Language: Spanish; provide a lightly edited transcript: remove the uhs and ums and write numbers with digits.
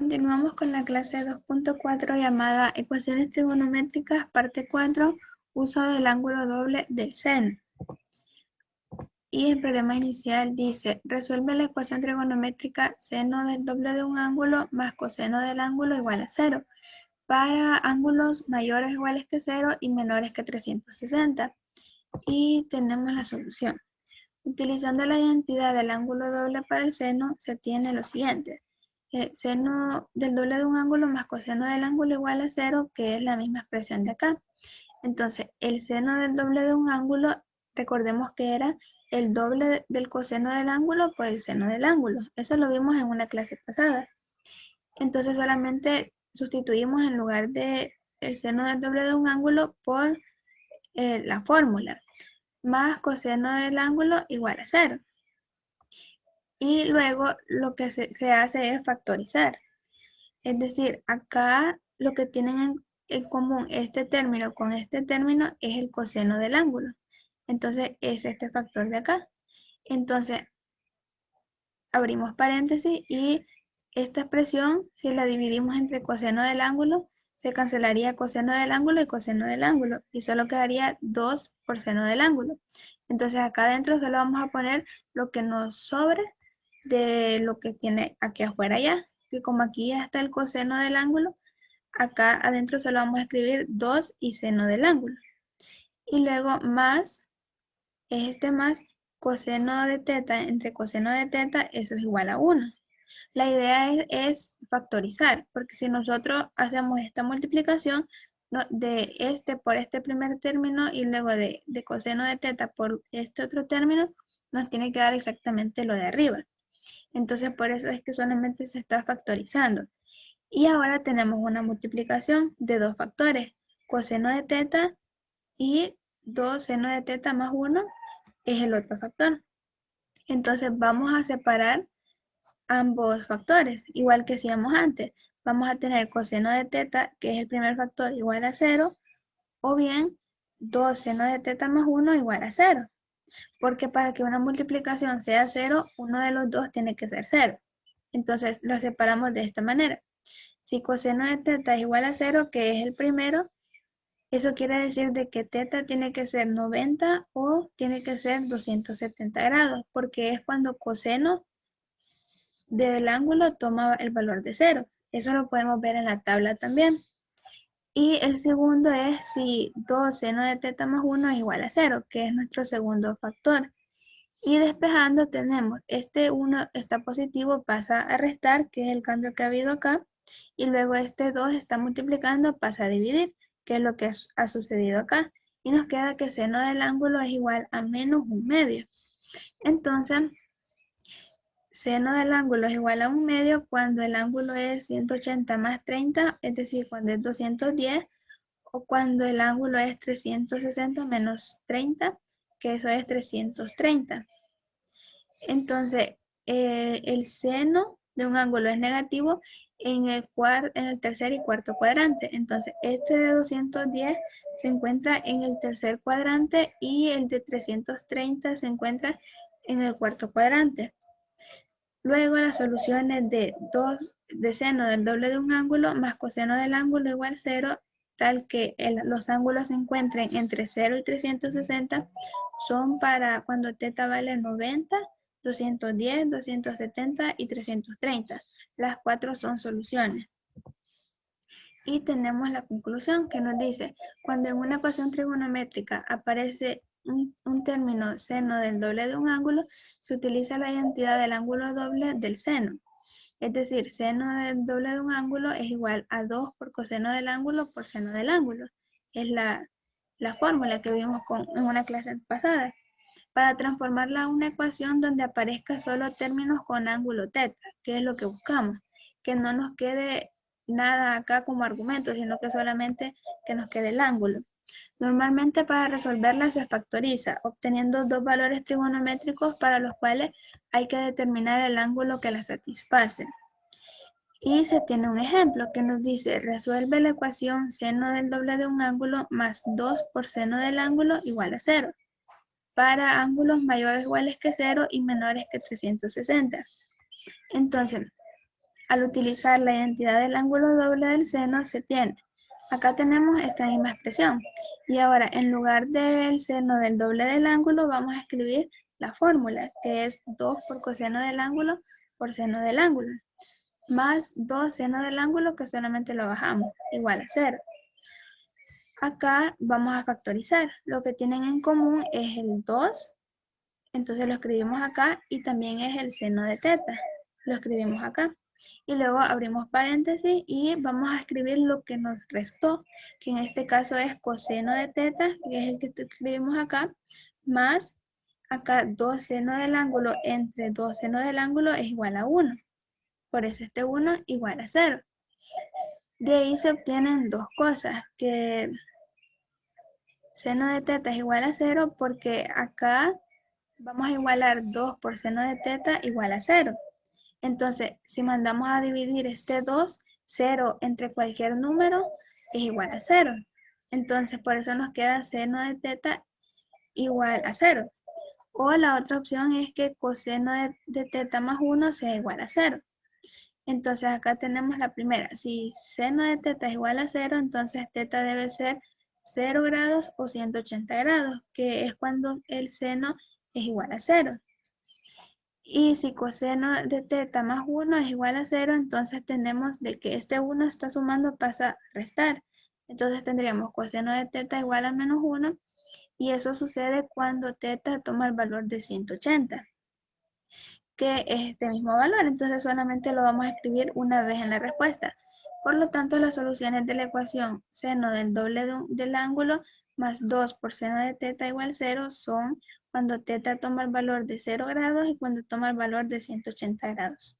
Continuamos con la clase 2.4 llamada Ecuaciones trigonométricas, parte 4, uso del ángulo doble del seno. Y el problema inicial dice, resuelve la ecuación trigonométrica seno del doble de un ángulo más coseno del ángulo igual a 0, para ángulos mayores o iguales que 0 y menores que 360. Y tenemos la solución. Utilizando la identidad del ángulo doble para el seno, se tiene lo siguiente. Seno del doble de un ángulo más coseno del ángulo igual a 0, que es la misma expresión de acá. Entonces, el seno del doble de un ángulo, recordemos que era el doble del coseno del ángulo por el seno del ángulo. Eso lo vimos en una clase pasada. Entonces, solamente sustituimos en lugar de el seno del doble de un ángulo por la fórmula. Más coseno del ángulo igual a 0. Y luego lo que se hace es factorizar. Es decir, acá lo que tienen en común este término con este término es el coseno del ángulo. Entonces es este factor de acá. Entonces abrimos paréntesis y esta expresión, si la dividimos entre coseno del ángulo, se cancelaría coseno del ángulo y coseno del ángulo. Y solo quedaría 2 por seno del ángulo. Entonces acá adentro solo vamos a poner lo que nos sobre de lo que tiene aquí afuera ya. Que como aquí ya está el coseno del ángulo, acá adentro solo vamos a escribir 2 y seno del ángulo. Y luego más, más coseno de teta entre coseno de teta, eso es igual a 1. La idea es factorizar, porque si nosotros hacemos esta multiplicación de este por este primer término y luego de coseno de teta por este otro término, nos tiene que dar exactamente lo de arriba. Entonces por eso es que solamente se está factorizando. Y ahora tenemos una multiplicación de dos factores, coseno de teta y 2 seno de teta más 1 es el otro factor. Entonces vamos a separar ambos factores, igual que hacíamos antes. Vamos a tener coseno de teta, que es el primer factor, igual a 0, o bien 2 seno de teta más 1 igual a 0. Porque para que una multiplicación sea 0, uno de los dos tiene que ser 0. Entonces lo separamos de esta manera. Si coseno de teta es igual a 0, que es el primero, eso quiere decir de que teta tiene que ser 90 o tiene que ser 270 grados, porque es cuando coseno del ángulo toma el valor de 0. Eso lo podemos ver en la tabla también. Y el segundo es si 2 seno de teta más 1 es igual a 0, que es nuestro segundo factor. Y despejando tenemos, este 1 está positivo, pasa a restar, que es el cambio que ha habido acá. Y luego este 2 está multiplicando, pasa a dividir, que es lo que ha sucedido acá. Y nos queda que seno del ángulo es igual a menos 1/2. Entonces, seno del ángulo es igual a 1/2 cuando el ángulo es 180 más 30, es decir, cuando es 210, o cuando el ángulo es 360 menos 30, que eso es 330. Entonces, el seno de un ángulo es negativo en el tercer y cuarto cuadrante. Entonces, este de 210 se encuentra en el tercer cuadrante y el de 330 se encuentra en el cuarto cuadrante. Luego, las soluciones de seno del doble de un ángulo más coseno del ángulo igual a 0, tal que los ángulos se encuentren entre 0 y 360, son para cuando teta vale 90, 210, 270 y 330. Las cuatro son soluciones. Y tenemos la conclusión que nos dice, cuando en una ecuación trigonométrica aparece un término seno del doble de un ángulo, se utiliza la identidad del ángulo doble del seno. Es decir, seno del doble de un ángulo es igual a 2 por coseno del ángulo por seno del ángulo. Es la fórmula que vimos en una clase pasada. Para transformarla a una ecuación donde aparezca solo términos con ángulo teta, que es lo que buscamos. Que no nos quede nada acá como argumento, sino que solamente que nos quede el ángulo. Normalmente para resolverla se factoriza, obteniendo dos valores trigonométricos para los cuales hay que determinar el ángulo que la satisface. Y se tiene un ejemplo que nos dice, resuelve la ecuación seno del doble de un ángulo más 2 por seno del ángulo igual a 0, para ángulos mayores o iguales que 0 y menores que 360. Entonces, Al utilizar la identidad del ángulo doble del seno se tiene. Acá tenemos esta misma expresión. Y ahora, en lugar del seno del doble del ángulo, vamos a escribir la fórmula, que es 2 por coseno del ángulo por seno del ángulo. Más 2 seno del ángulo, que solamente lo bajamos, igual a 0. Acá vamos a factorizar. Lo que tienen en común es el 2. Entonces lo escribimos acá y también es el seno de teta. Lo escribimos acá. Y luego abrimos paréntesis y vamos a escribir lo que nos restó, que en este caso es coseno de teta, que es el que escribimos acá, más acá 2 seno del ángulo entre 2 seno del ángulo es igual a 1. Por eso este 1 igual a 0. De ahí se obtienen dos cosas, que seno de teta es igual a 0 porque acá vamos a igualar 2 por seno de teta igual a 0. Entonces, si mandamos a dividir este 2, 0 entre cualquier número es igual a 0. Entonces, por eso nos queda seno de teta igual a 0. O la otra opción es que coseno de teta más 1 sea igual a 0. Entonces, acá tenemos la primera. Si seno de teta es igual a 0, entonces teta debe ser 0 grados o 180 grados, que es cuando el seno es igual a 0. Y si coseno de teta más 1 es igual a 0, entonces tenemos de que este 1 está sumando, pasa a restar. Entonces tendríamos coseno de teta igual a menos 1, y eso sucede cuando teta toma el valor de 180, que es este mismo valor. Entonces solamente lo vamos a escribir una vez en la respuesta. Por lo tanto, las soluciones de la ecuación seno del doble del ángulo más 2 por seno de teta igual 0 son cuando teta toma el valor de 0 grados y cuando toma el valor de 180 grados.